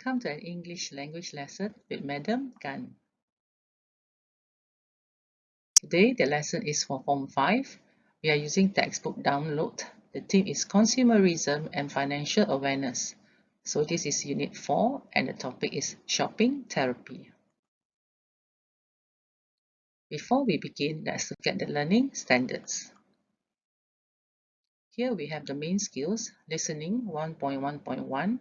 Welcome to an English language lesson with Madam Gan. Today the lesson is for Form 5. We are using textbook download. The theme is consumerism and financial awareness. So this is Unit 4 and the topic is shopping therapy. Before we begin, let's look at the learning standards. Here we have the main skills, listening 1.1.1.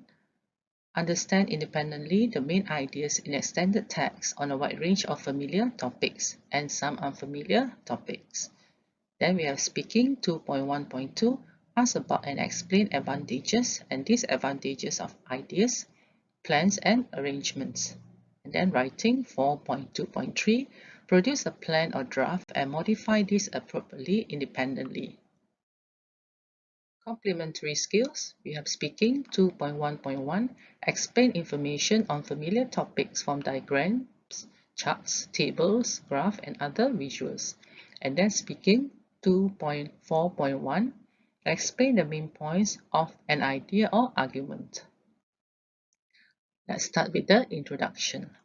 Understand independently the main ideas in extended text on a wide range of familiar topics and some unfamiliar topics. Then we have speaking 2.1.2, ask about and explain advantages and disadvantages of ideas, plans and arrangements. And then writing 4.2.3, produce a plan or draft and modify this appropriately independently. Complementary skills, we have speaking 2.1.1, explain information on familiar topics from diagrams, charts, tables, graphs, and other visuals. And then speaking 2.4.1, explain the main points of an idea or argument. Let's start with the introduction.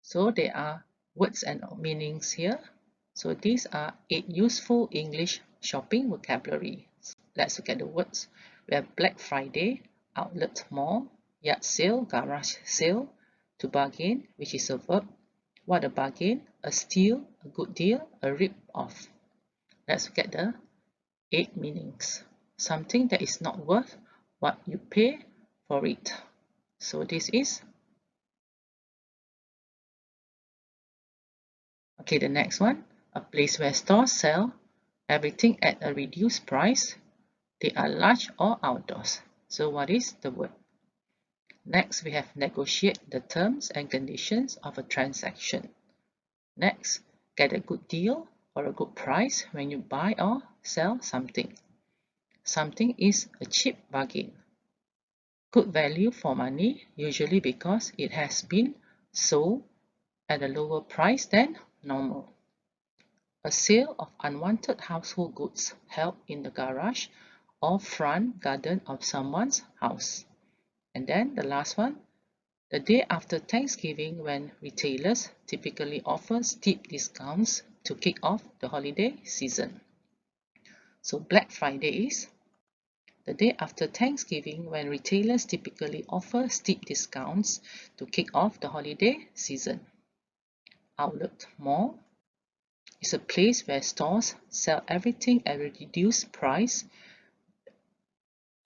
So there are words and meanings here. So these are 8 useful English shopping vocabulary. Let's look at the words. We have Black Friday, outlet mall, yard sale, garage sale, to bargain, which is a verb. What a bargain, a steal, a good deal, a rip-off. Let's look at the 8 meanings. Something that is not worth what you pay for it. So this is okay, the next one, a place where stores sell everything at a reduced price. They are large or outdoors. So what is the word? Next, we have negotiate the terms and conditions of a transaction. Next, get a good deal or a good price when you buy or sell something. Something is a cheap bargain. Good value for money, usually because it has been sold at a lower price than normal. A sale of unwanted household goods held in the garage or front garden of someone's house. And then the last one, the day after Thanksgiving, when retailers typically offer steep discounts to kick off the holiday season. So Black Friday is the day after Thanksgiving, when retailers typically offer steep discounts to kick off the holiday season. Outlet mall is a place where stores sell everything at a reduced price.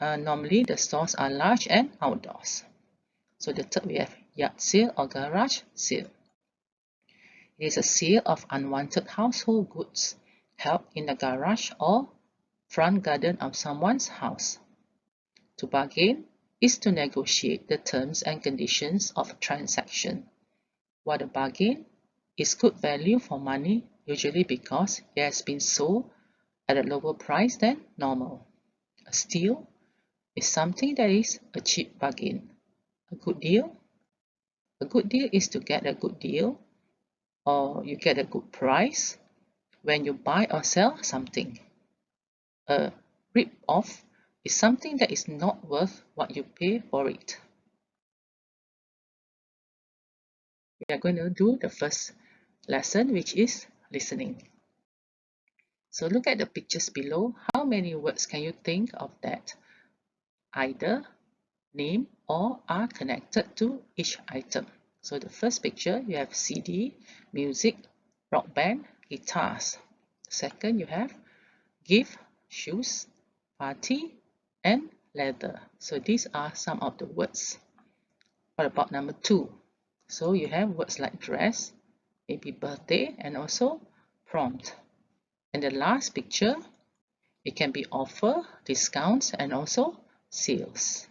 Normally, the stores are large and outdoors. So the third, we have yard sale or garage sale. It is a sale of unwanted household goods held in the garage or front garden of someone's house. To bargain is to negotiate the terms and conditions of a transaction. What a bargain is good value for money, usually because it has been sold at a lower price than normal. A steal is something that is a cheap bargain. A good deal is to get a good deal or you get a good price when you buy or sell something. A rip-off is something that is not worth what you pay for it. We are going to do the first lesson, which is listening. So look at the pictures below. How many words can you think of that either name or are connected to each item? So the first picture, you have CD, music, rock band, guitars. Second, you have gift, shoes, party, and leather. So these are some of the words. What about number 2? So you have words like dress, maybe birthday, and also prompt. And the last picture, it can be offer, discounts, and also sales.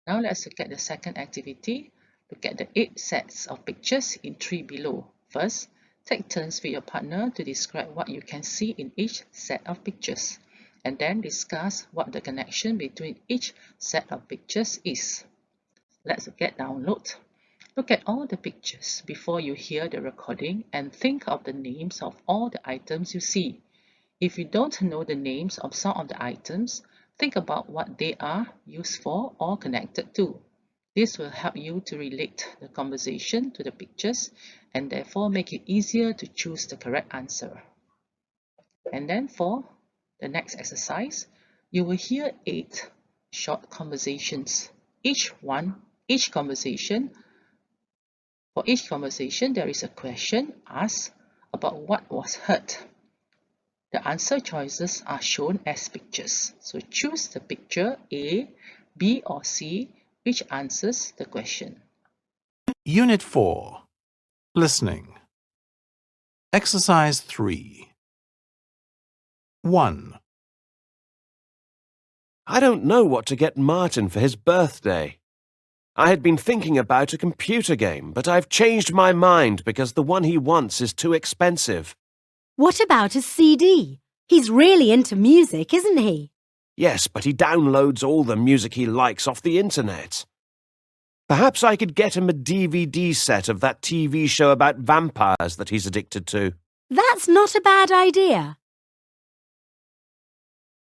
Now let's look at the second activity. Look at the 8 sets of pictures in 3 below. First, take turns with your partner to describe what you can see in each set of pictures, and then discuss what the connection between each set of pictures is. Let's get download. Look at all the pictures before you hear the recording and think of the names of all the items you see. If you don't know the names of some of the items, think about what they are used for or connected to. This will help you to relate the conversation to the pictures and therefore make it easier to choose the correct answer. And then for the next exercise, you will hear 8 short conversations. For each conversation, there is a question asked about what was heard. The answer choices are shown as pictures. So choose the picture A, B or C which answers the question. Unit 4. Listening. Exercise 3. 1. I don't know what to get Martin for his birthday. I had been thinking about a computer game, but I've changed my mind because the one he wants is too expensive. What about a CD? He's really into music, isn't he? Yes, but he downloads all the music he likes off the internet. Perhaps I could get him a DVD set of that TV show about vampires that he's addicted to. That's not a bad idea.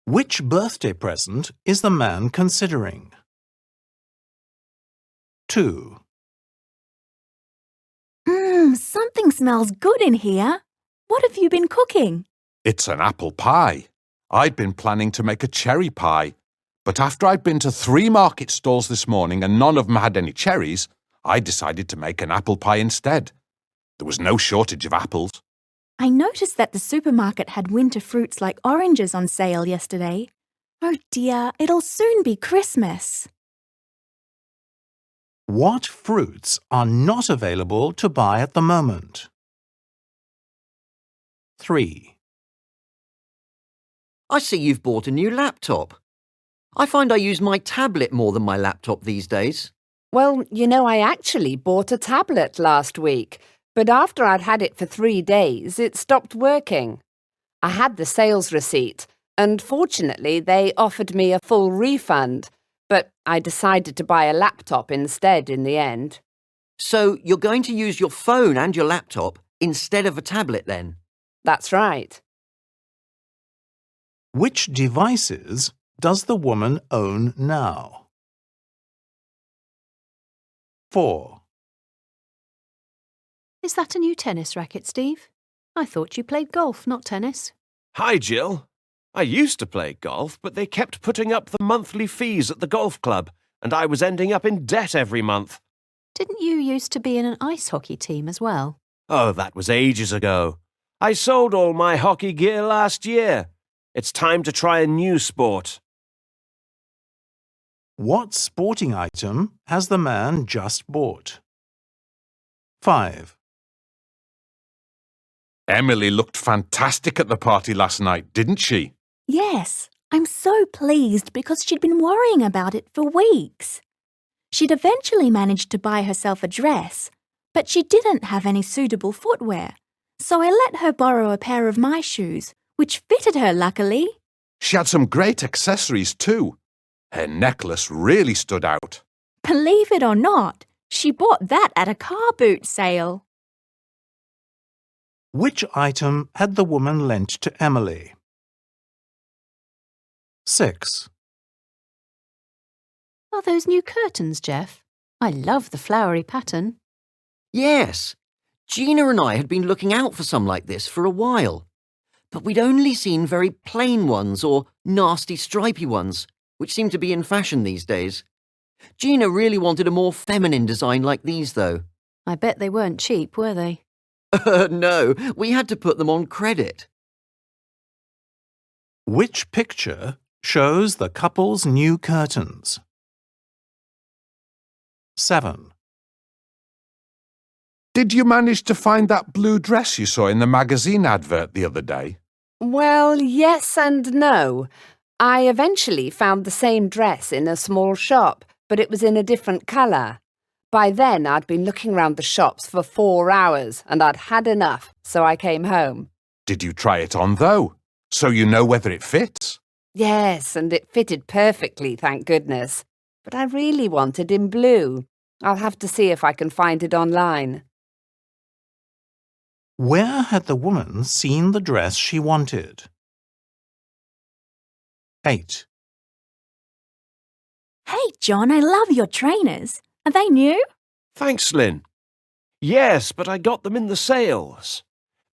Which birthday present is the man considering? 2. Something smells good in here. What have you been cooking? It's an apple pie. I'd been planning to make a cherry pie, but after I'd been to 3 market stalls this morning and none of them had any cherries, I decided to make an apple pie instead. There was no shortage of apples. I noticed that the supermarket had winter fruits like oranges on sale yesterday. Oh dear, it'll soon be Christmas. What fruits are not available to buy at the moment? 3. I see you've bought a new laptop. I find I use my tablet more than my laptop these days. Well, I actually bought a tablet last week, but after I'd had it for 3 days, it stopped working. I had the sales receipt, and fortunately they offered me a full refund, but I decided to buy a laptop instead in the end. So you're going to use your phone and your laptop instead of a tablet then? That's right. Which devices does the woman own now? 4. Is that a new tennis racket, Steve? I thought you played golf, not tennis. Hi, Jill. I used to play golf, but they kept putting up the monthly fees at the golf club, and I was ending up in debt every month. Didn't you used to be in an ice hockey team as well? Oh, that was ages ago. I sold all my hockey gear last year. It's time to try a new sport. What sporting item has the man just bought? 5. Emily looked fantastic at the party last night, didn't she? Yes, I'm so pleased because she'd been worrying about it for weeks. She'd eventually managed to buy herself a dress, but she didn't have any suitable footwear, so I let her borrow a pair of my shoes, which fitted her luckily. She had some great accessories too. Her necklace really stood out. Believe it or not, she bought that at a car boot sale. Which item had the woman lent to Emily? 6. Are those new curtains, Jeff? I love the flowery pattern. Yes. Gina and I had been looking out for some like this for a while, but we'd only seen very plain ones or nasty stripy ones, which seem to be in fashion these days. Gina really wanted a more feminine design like these, though. I bet they weren't cheap, were they? No, we had to put them on credit. Which picture shows the couple's new curtains? 7. Did you manage to find that blue dress you saw in the magazine advert the other day? Well, yes and no. I eventually found the same dress in a small shop, but it was in a different colour. By then, I'd been looking round the shops for 4 hours, and I'd had enough, so I came home. Did you try it on though, so you know whether it fits? Yes, and it fitted perfectly, thank goodness. But I really wanted in blue. I'll have to see if I can find it online. Where had the woman seen the dress she wanted? 8. Hey, John, I love your trainers. Are they new? Thanks, Lynn. Yes, but I got them in the sales.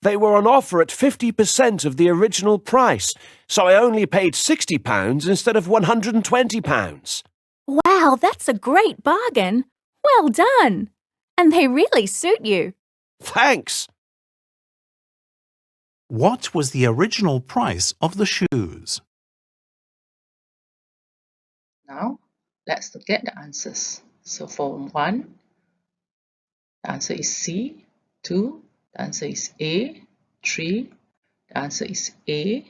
They were on offer at 50% of the original price, so I only paid £60 instead of £120. Wow, that's a great bargain. Well done. And they really suit you. Thanks. What was the original price of the shoes? Now, let's look at the answers. So for 1, the answer is C. 2, the answer is A. 3, the answer is A.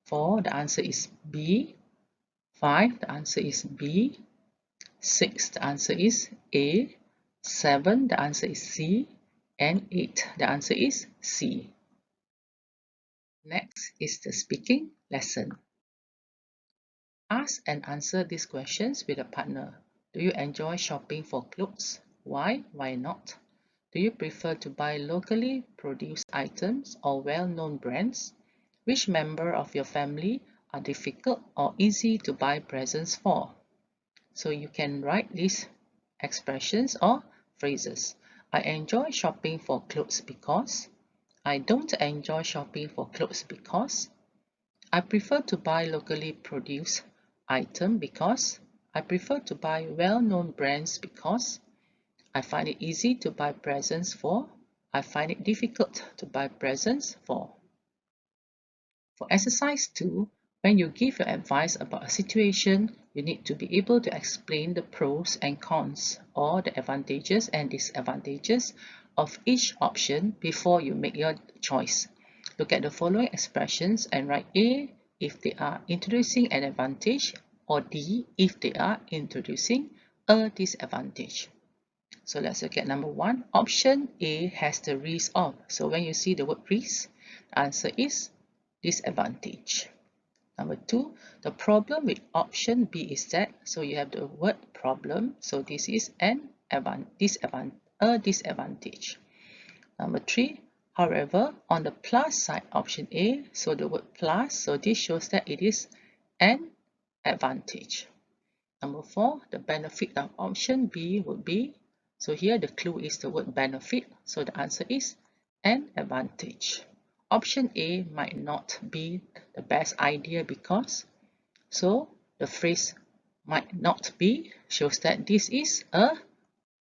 4, the answer is B. 5, the answer is B. 6, the answer is A. 7, the answer is C. And 8, the answer is C. Next is the speaking lesson. Ask and answer these questions with a partner. Do you enjoy shopping for clothes? Why? Why not? Do you prefer to buy locally produced items or well-known brands? Which member of your family are difficult or easy to buy presents for? So you can write these expressions or phrases. I enjoy shopping for clothes because. I don't enjoy shopping for clothes because. I prefer to buy locally produced items because. I prefer to buy well-known brands because. I find it easy to buy presents for. I find it difficult to buy presents for. For exercise 2, when you give your advice about a situation, you need to be able to explain the pros and cons, or the advantages and disadvantages of each option before you make your choice. Look at the following expressions and write A if they are introducing an advantage, or D if they are introducing a disadvantage. So let's look at number 1. Option A has the risk of. So when you see the word risk, the answer is disadvantage. Number 2, the problem with option B is that, so you have the word problem, so this is a disadvantage. Number 3, however, on the plus side, option A, so the word plus, so this shows that it is an advantage. Number 4, the benefit of option B would be, so here the clue is the word benefit, so the answer is an advantage. Option A might not be the best idea because, so the phrase might not be shows that this is a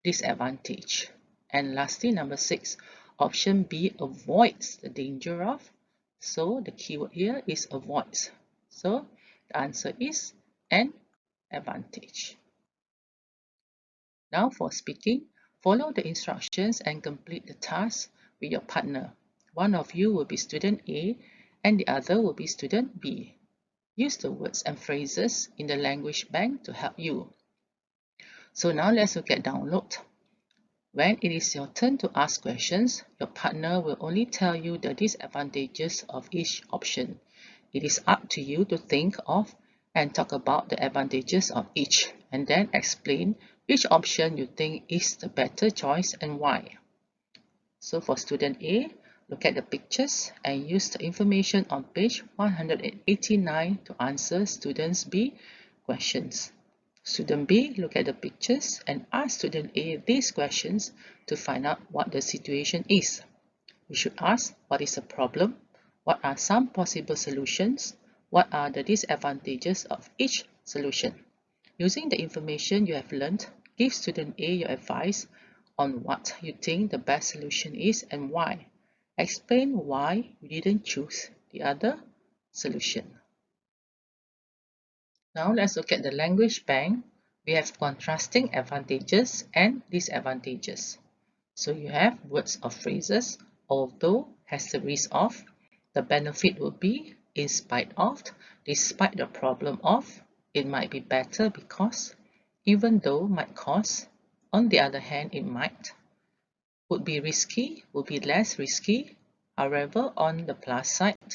disadvantage. And lastly, number 6, option B avoids the danger of, so the keyword here is avoids. So the answer is an advantage. Now for speaking, follow the instructions and complete the task with your partner. One of you will be student A and the other will be student B. Use the words and phrases in the language bank to help you. So now let's look at download. When it is your turn to ask questions, your partner will only tell you the disadvantages of each option. It is up to you to think of and talk about the advantages of each, and then explain which option you think is the better choice and why. So for student A, look at the pictures and use the information on page 189 to answer student B questions. Student B, look at the pictures and ask student A these questions to find out what the situation is. We should ask, what is the problem? What are some possible solutions? What are the disadvantages of each solution? Using the information you have learned, give student A your advice on what you think the best solution is and why. Explain why you didn't choose the other solution. Now let's look at the language bank. We have contrasting advantages and disadvantages. So you have words or phrases, although has the risk of, the benefit will be, in spite of, despite the problem of, it might be better because, even though might cause, on the other hand it might, would be risky, would be less risky, however on the plus side,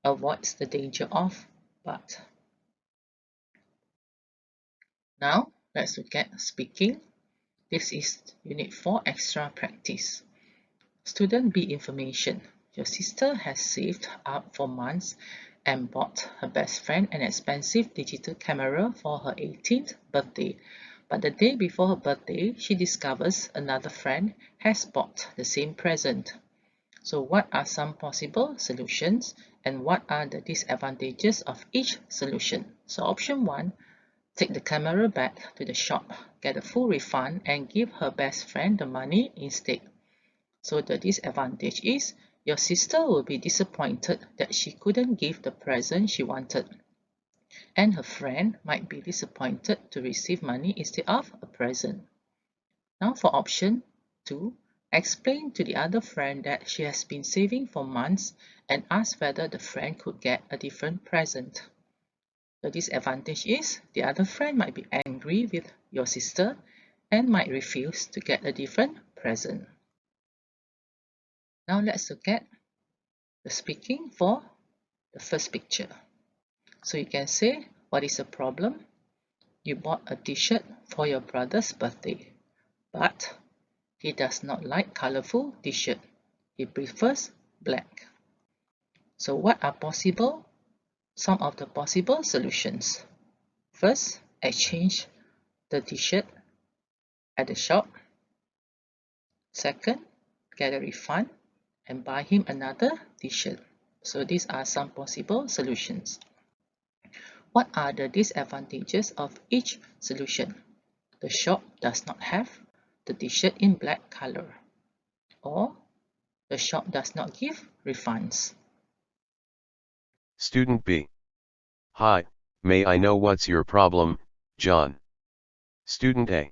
avoids the danger of, but. Now let's look at speaking. This is Unit 4 Extra Practice. Student B information. Your sister has saved up for months and bought her best friend an expensive digital camera for her 18th birthday. But the day before her birthday, she discovers another friend has bought the same present. So what are some possible solutions and what are the disadvantages of each solution? So option 1, take the camera back to the shop, get a full refund and give her best friend the money instead. So the disadvantage is your sister will be disappointed that she couldn't give the present she wanted. And her friend might be disappointed to receive money instead of a present. Now for option 2, explain to the other friend that she has been saving for months and ask whether the friend could get a different present. The disadvantage is the other friend might be angry with your sister and might refuse to get a different present. Now let's look at the speaking for the first picture. So you can say, what is the problem? You bought a t-shirt for your brother's birthday, but he does not like colorful t-shirt. He prefers black. So what are some of the possible solutions? First, exchange the t-shirt at the shop. Second, get a refund and buy him another t-shirt. So these are some possible solutions. What are the disadvantages of each solution? The shop does not have the t-shirt in black color, or the shop does not give refunds. Student B. Hi, may I know what's your problem, John? Student A.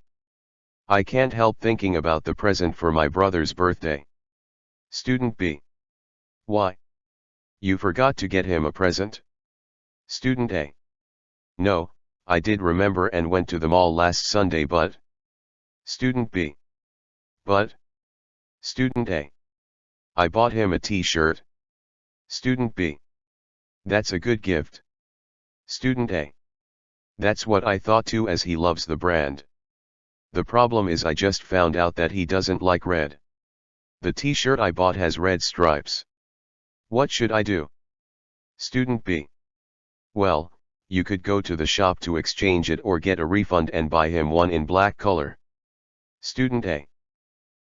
I can't help thinking about the present for my brother's birthday. Student B. Why? You forgot to get him a present? Student A. No, I did remember and went to the mall last Sunday but... Student B. But? Student A. I bought him a t-shirt. Student B. That's a good gift. Student A. That's what I thought too, as he loves the brand. The problem is I just found out that he doesn't like red. The t-shirt I bought has red stripes. What should I do? Student B. Well, you could go to the shop to exchange it or get a refund and buy him one in black color. Student A.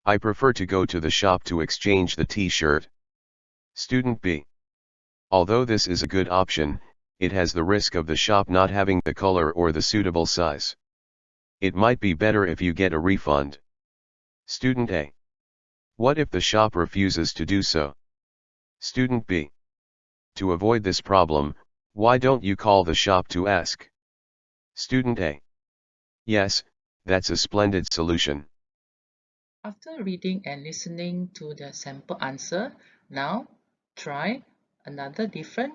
I prefer to go to the shop to exchange the t-shirt. Student B. Although this is a good option, it has the risk of the shop not having the color or the suitable size. It might be better if you get a refund. Student A. What if the shop refuses to do so? Student B. To avoid this problem, why don't you call the shop to ask? Student A. Yes, that's a splendid solution. After reading and listening to the sample answer, now try another different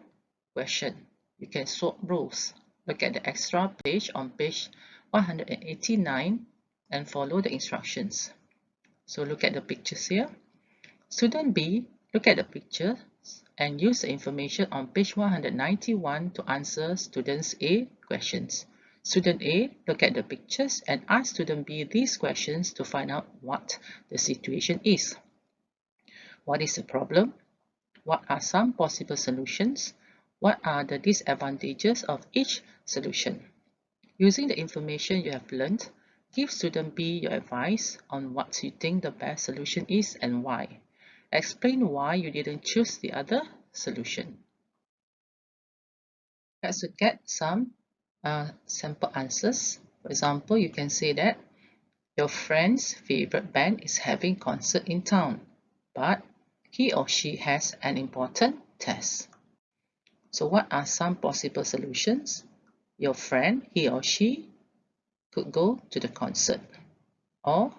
question. You can swap roles. Look at the extra page on page 189 and follow the instructions. So look at the pictures here. Student B, look at the pictures and use the information on page 191 to answer Student A questions. Student A, look at the pictures and ask Student B these questions to find out what the situation is. What is the problem? What are some possible solutions? What are the disadvantages of each solution? Using the information you have learned, give Student B your advice on what you think the best solution is and why. Explain why you didn't choose the other solution. Let's look at some sample answers. For example, you can say that your friend's favorite band is having concert in town, but he or she has an important test. So what are some possible solutions? Your friend, he or she, could go to the concert, or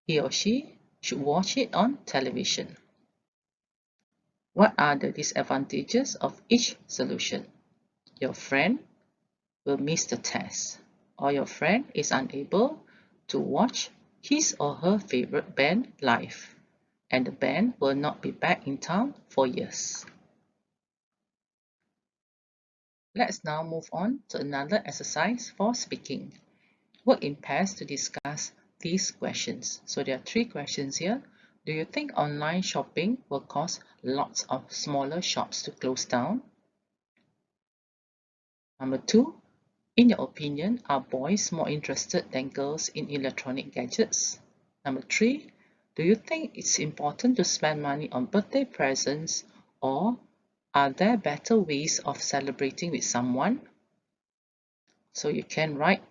he or she should watch it on television. What are the disadvantages of each solution? Your friend will miss the test, or your friend is unable to watch his or her favorite band live, and the band will not be back in town for years. Let's now move on to another exercise for speaking. Work in pairs to discuss these questions. So there are 3 questions here. Do you think online shopping will cause lots of smaller shops to close down? Number 2, in your opinion, are boys more interested than girls in electronic gadgets? Number 3, do you think it's important to spend money on birthday presents, or are there better ways of celebrating with someone? So you can write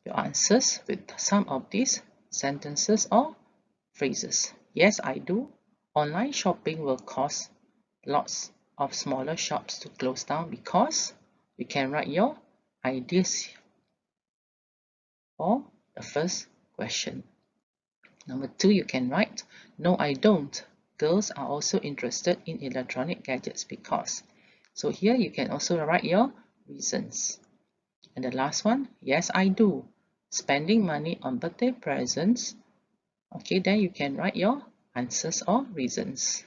your answers with some of these sentences or phrases. Yes, I do. Online shopping will cause lots of smaller shops to close down because you can write your ideas for the first question. Number 2, you can write, no, I don't. Girls are also interested in electronic gadgets because. So here you can also write your reasons. And the last one, yes, I do. Spending money on birthday presents. Okay, then you can write your answers or reasons.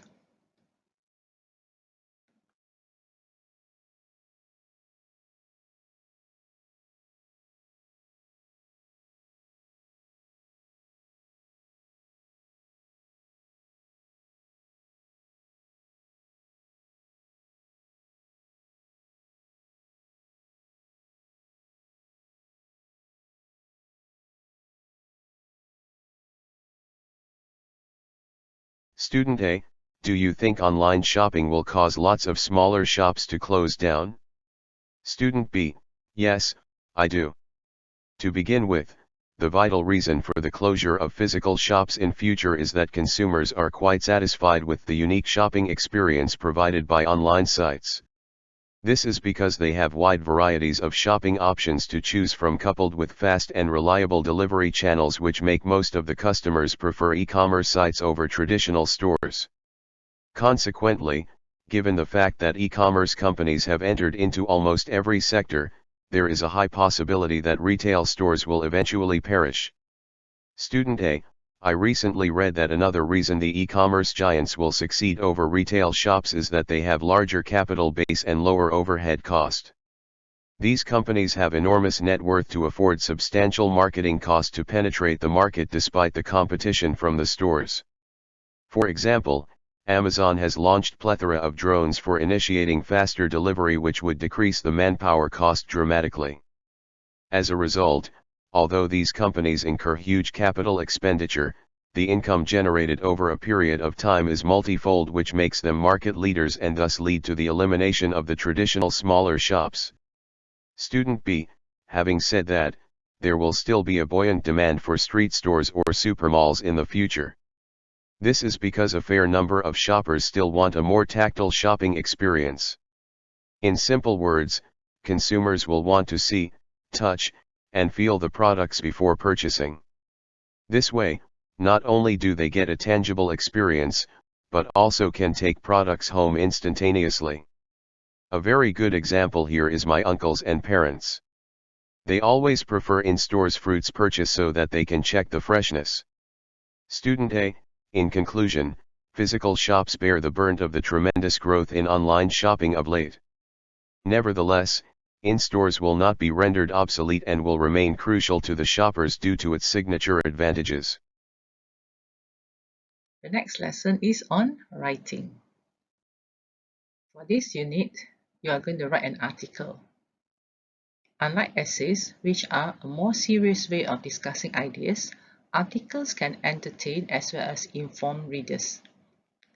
Student A, do you think online shopping will cause lots of smaller shops to close down? Student B, yes, I do. To begin with, the vital reason for the closure of physical shops in future is that consumers are quite satisfied with the unique shopping experience provided by online sites. This is because they have wide varieties of shopping options to choose from, coupled with fast and reliable delivery channels, which make most of the customers prefer e-commerce sites over traditional stores. Consequently, given the fact that e-commerce companies have entered into almost every sector, there is a high possibility that retail stores will eventually perish. Student A, I recently read that another reason the e-commerce giants will succeed over retail shops is that they have larger capital base and lower overhead cost. These companies have enormous net worth to afford substantial marketing cost to penetrate the market despite the competition from the stores. For example, Amazon has launched plethora of drones for initiating faster delivery, which would decrease the manpower cost dramatically. As a result, although these companies incur huge capital expenditure, the income generated over a period of time is multifold, which makes them market leaders and thus lead to the elimination of the traditional smaller shops. Student B, having said that, there will still be a buoyant demand for street stores or supermalls in the future. This is because a fair number of shoppers still want a more tactile shopping experience. In simple words, consumers will want to see, touch, and feel the products before purchasing. This way, not only do they get a tangible experience, but also can take products home instantaneously. A very good example here is my uncles and parents. They always prefer in-stores fruits purchase so that they can check the freshness. Student A, in conclusion, physical shops bear the brunt of the tremendous growth in online shopping of late. Nevertheless, in-stores will not be rendered obsolete and will remain crucial to the shoppers due to its signature advantages. The next lesson is on writing. For this unit, you are going to write an article. Unlike essays, which are a more serious way of discussing ideas, articles can entertain as well as inform readers.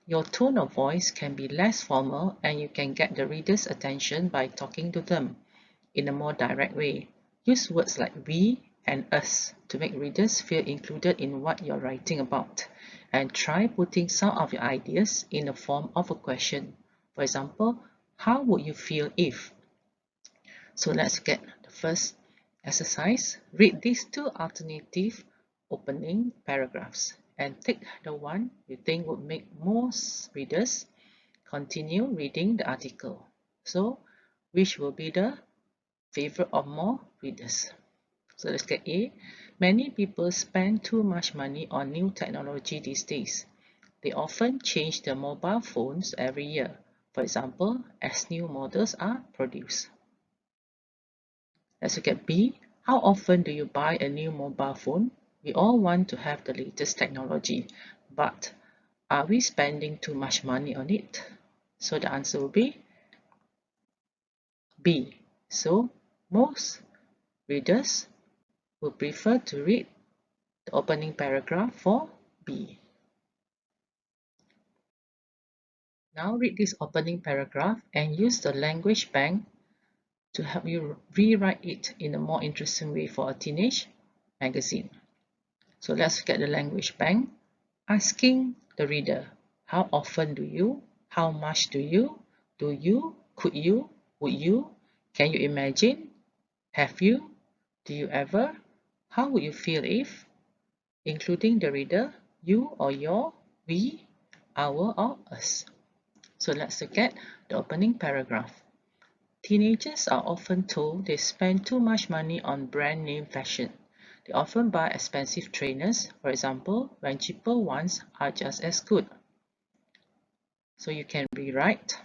Your tone of voice can be less formal and you can get the reader's attention by talking to them in a more direct way. Use words like we and us to make readers feel included in what you're writing about, and try putting some of your ideas in the form of a question. For example, how would you feel if? So let's get the first exercise. Read these two alternative opening paragraphs and take the one you think would make most readers continue reading the article. So, which will be the favorite of more readers? So let's get A. Many people spend too much money on new technology these days. They often change their mobile phones every year, for example, as new models are produced. Let's look at B. How often do you buy a new mobile phone? We all want to have the latest technology, but are we spending too much money on it? So the answer will be B. So most readers will prefer to read the opening paragraph for B. Now read this opening paragraph and use the language bank to help you rewrite it in a more interesting way for a teenage magazine. So let's get the language bank. Asking the reader, how often do you? How much do you? Do you? Could you? Would you? Can you imagine? Have you? Do you ever? How would you feel if? Including the reader, you or your, we, our or us. So let's look at the opening paragraph. Teenagers are often told they spend too much money on brand name fashion. They often buy expensive trainers, for example, when cheaper ones are just as good. So you can rewrite,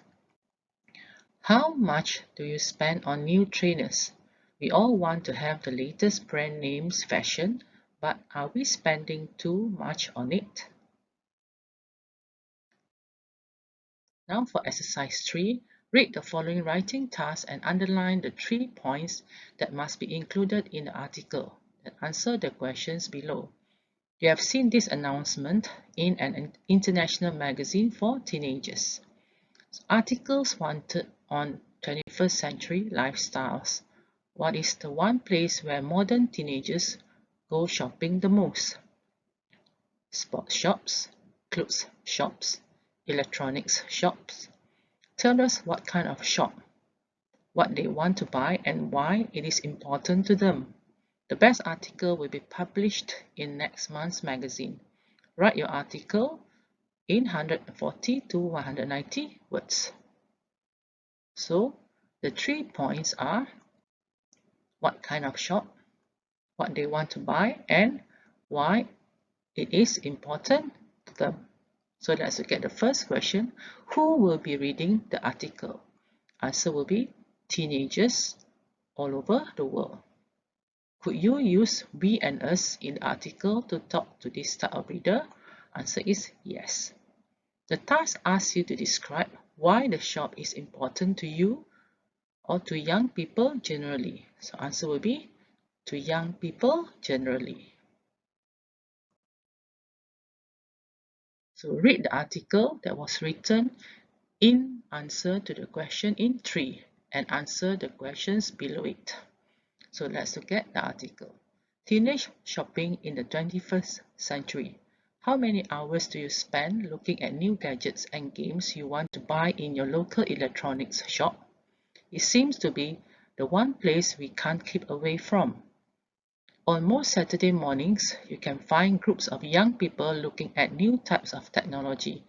how much do you spend on new trainers? We all want to have the latest brand names fashion, but are we spending too much on it? Now for exercise 3, read the following writing task and underline the 3 points that must be included in the article and answer the questions below. You have seen this announcement in an international magazine for teenagers. Articles wanted on 21st century lifestyles. What is the one place where modern teenagers go shopping the most? Sports shops, clothes shops, electronics shops. Tell us what kind of shop, what they want to buy and why it is important to them. The best article will be published in next month's magazine. Write your article in 140 to 190 words. So the 3 points are what kind of shop, what they want to buy, and why it is important to them. So let's look at the first question. Who will be reading the article? Answer will be teenagers all over the world. Could you use we and us in the article to talk to this type of reader? Answer is yes. The task asks you to describe why the shop is important to you or to young people generally. So answer will be to young people generally. So read the article that was written in answer to the question in 3 and answer the questions below it. So let's look at the article. Teenage shopping in the 21st century. How many hours do you spend looking at new gadgets and games you want to buy in your local electronics shop? It seems to be the one place we can't keep away from. On most Saturday mornings, you can find groups of young people looking at new types of technology.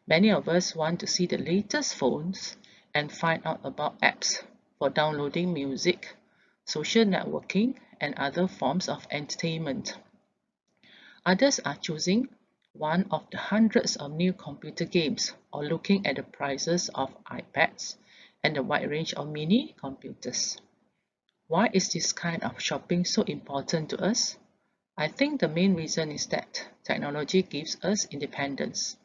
Many of us want to see the latest phones and find out about apps for downloading music, social networking, and other forms of entertainment. Others are choosing one of the hundreds of new computer games or looking at the prices of iPads and the wide range of mini computers. Why is this kind of shopping so important to us? I think the main reason is that technology gives us independence.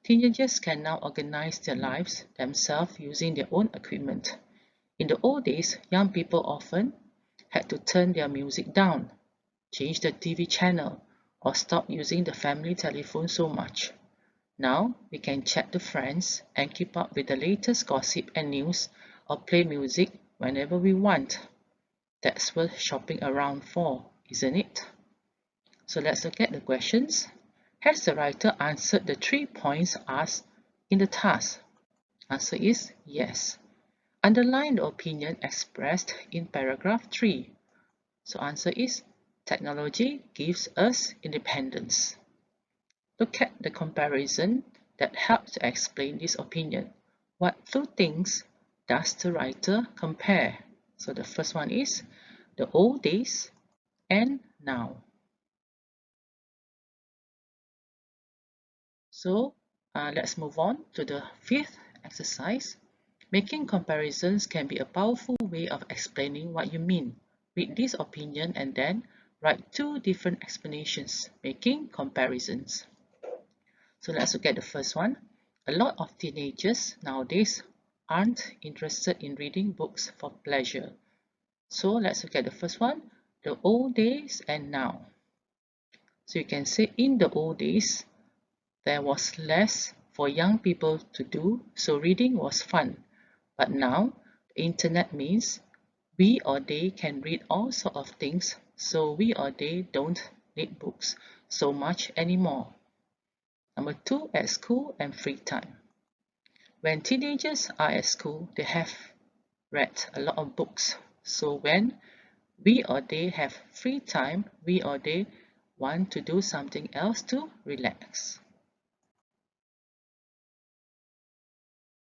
Teenagers can now organize their lives themselves using their own equipment. In the old days, young people often had to turn their music down, change the TV channel, or stop using the family telephone so much. Now, we can chat to friends and keep up with the latest gossip and news or play music whenever we want. That's worth shopping around for, isn't it? So let's look at the questions. Has the writer answered the 3 points asked in the task? Answer is yes. Underline the opinion expressed in paragraph 3. So answer is technology gives us independence. Look at the comparison that helps to explain this opinion. What two things does the writer compare? So the first one is the old days and now. So let's move on to the 5th exercise. Making comparisons can be a powerful way of explaining what you mean. Read this opinion and then write 2 different explanations, making comparisons. So let's look at the first one. A lot of teenagers nowadays aren't interested in reading books for pleasure. So let's look at the first one, the old days and now. So you can say in the old days, there was less for young people to do, so reading was fun. But now, the internet means we or they can read all sorts of things, so we or they don't need books so much anymore. Number 2, at school and free time. When teenagers are at school, they have read a lot of books. So when we or they have free time, we or they want to do something else to relax.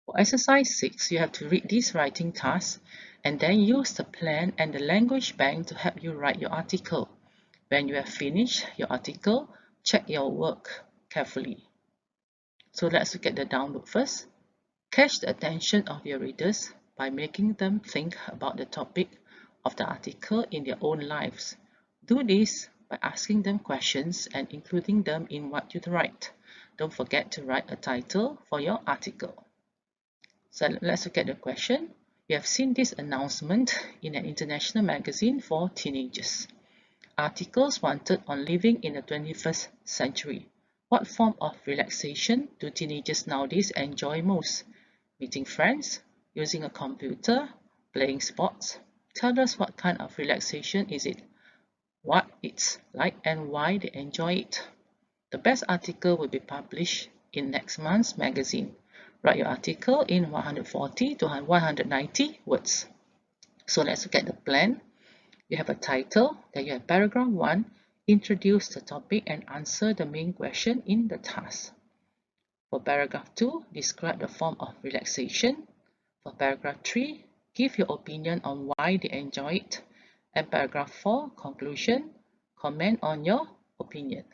For exercise 6, you have to read these writing tasks and then use the plan and the language bank to help you write your article. When you have finished your article, check your work carefully. So let's look at the download first. Catch the attention of your readers by making them think about the topic of the article in their own lives. Do this by asking them questions and including them in what you write. Don't forget to write a title for your article. So let's look at the question. You have seen this announcement in an international magazine for teenagers. Articles wanted on living in the 21st century. What form of relaxation do teenagers nowadays enjoy most? Meeting friends, using a computer, playing sports? Tell us what kind of relaxation is it, what it's like and why they enjoy it. The best article will be published in next month's magazine. Write your article in 140 to 190 words. So let's look at the plan. You have a title, then you have paragraph 1, introduce the topic and answer the main question in the task. For paragraph 2, describe the form of relaxation. For paragraph 3, give your opinion on why they enjoy it. And paragraph 4, conclusion, comment on your opinion.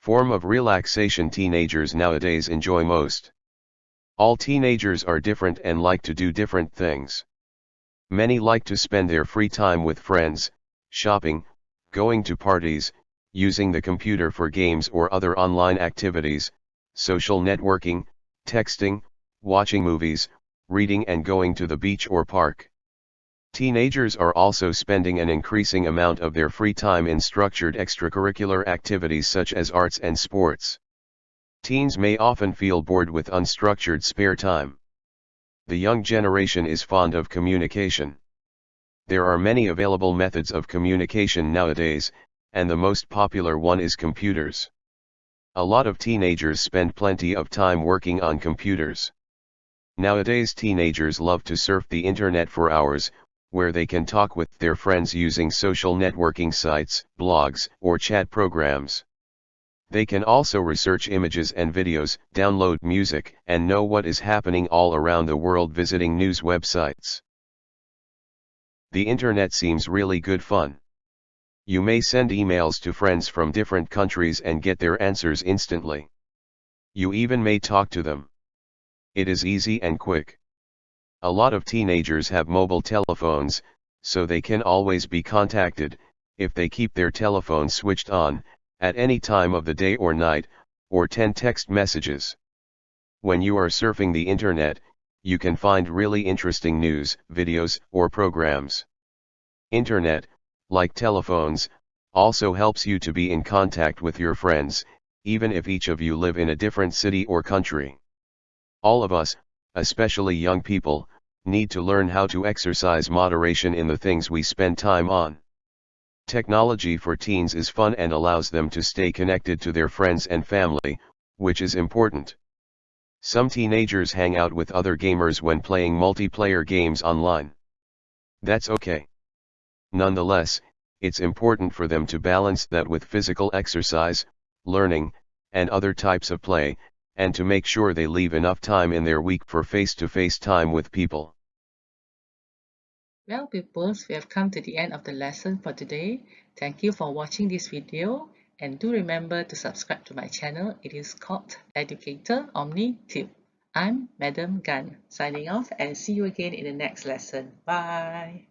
Form of relaxation teenagers nowadays enjoy most. All teenagers are different and like to do different things. Many like to spend their free time with friends, shopping, going to parties, using the computer for games or other online activities, social networking, texting, watching movies, reading and going to the beach or park. Teenagers are also spending an increasing amount of their free time in structured extracurricular activities such as arts and sports. Teens may often feel bored with unstructured spare time. The young generation is fond of communication. There are many available methods of communication nowadays, and the most popular one is computers. A lot of teenagers spend plenty of time working on computers. Nowadays teenagers love to surf the internet for hours, where they can talk with their friends using social networking sites, blogs, or chat programs. They can also research images and videos, download music, and know what is happening all around the world visiting news websites. The internet seems really good fun. You may send emails to friends from different countries and get their answers instantly. You even may talk to them. It is easy and quick. A lot of teenagers have mobile telephones, so they can always be contacted, if they keep their telephone switched on, at any time of the day or night, or 10 text messages. When you are surfing the internet, you can find really interesting news, videos, or programs. Internet, like telephones, also helps you to be in contact with your friends, even if each of you live in a different city or country. All of us, especially young people, need to learn how to exercise moderation in the things we spend time on. Technology for teens is fun and allows them to stay connected to their friends and family, which is important. Some teenagers hang out with other gamers when playing multiplayer games online. That's okay. Nonetheless, it's important for them to balance that with physical exercise, learning, and other types of play, and to make sure they leave enough time in their week for face-to-face time with people. Well, pupils, we have come to the end of the lesson for today. Thank you for watching this video, and do remember to subscribe to my channel. It is called Educator OmniTube. I'm Madam Gan, signing off and see you again in the next lesson. Bye!